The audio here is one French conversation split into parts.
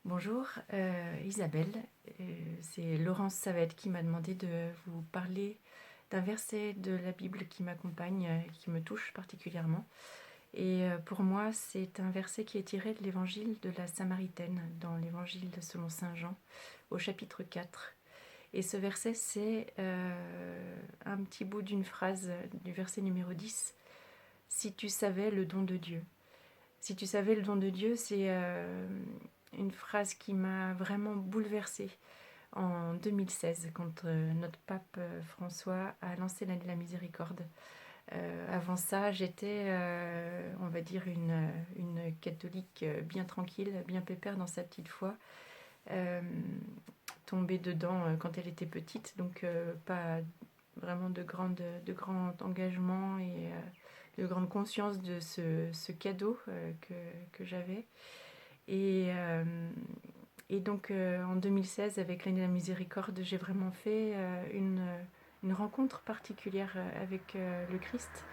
Bonjour Isabelle, c'est Laurence Savette qui m'a demandé de vous parler d'un verset de la Bible qui m'accompagne, qui me touche particulièrement. Et pour moi, c'est un verset qui est tiré de l'évangile de la Samaritaine, dans l'évangile selon Saint Jean, au chapitre 4. Et ce verset, c'est un petit bout d'une phrase du verset numéro 10. « Si tu savais le don de Dieu ». Si tu savais le don de Dieu, c'est une phrase qui m'a vraiment bouleversée en 2016, quand notre pape François a lancé l'année de la miséricorde. Avant ça, j'étais, on va dire, une catholique bien tranquille, bien pépère dans sa petite foi, tombée dedans quand elle était petite, donc pas vraiment de grand engagement et de grande conscience de ce cadeau que j'avais. Et donc en 2016, avec l'année de la miséricorde, j'ai vraiment fait une rencontre particulière avec le Christ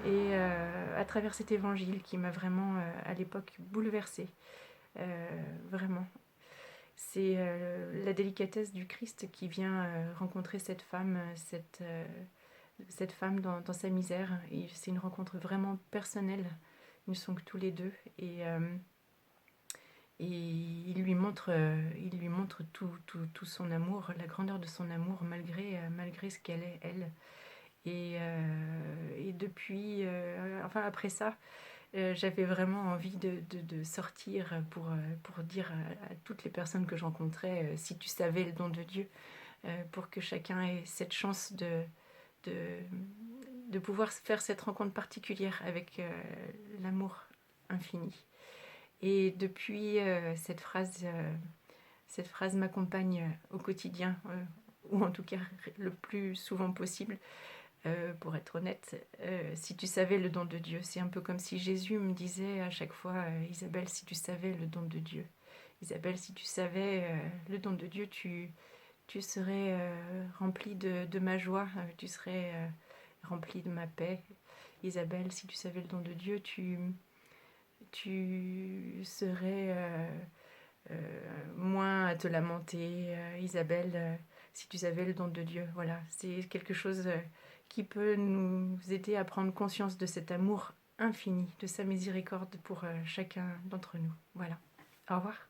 et à travers cet évangile qui m'a vraiment à l'époque bouleversée. Vraiment. C'est la délicatesse du Christ qui vient rencontrer cette femme, cette femme dans sa misère. Et c'est une rencontre vraiment personnelle. Ils ne sont que tous les deux. Et il lui montre tout son amour, la grandeur de son amour, malgré ce qu'elle est, elle. Et depuis, enfin après ça, j'avais vraiment envie de sortir pour dire à toutes les personnes que je rencontrais, si tu savais le don de Dieu, pour que chacun ait cette chance de, de pouvoir faire cette rencontre particulière avec l'amour infini. Et depuis, cette phrase m'accompagne au quotidien, ou en tout cas le plus souvent possible, pour être honnête. Si tu savais le don de Dieu, c'est un peu comme si Jésus me disait à chaque fois, Isabelle, si tu savais le don de Dieu. Isabelle, si tu savais le don de Dieu, tu serais remplie de ma joie, tu serais remplie de ma paix. Isabelle, si tu savais le don de Dieu, tu serais moins à te lamenter. Isabelle, si tu savais le don de Dieu, voilà, c'est quelque chose qui peut nous aider à prendre conscience de cet amour infini, de sa miséricorde pour chacun d'entre nous. Voilà, au revoir.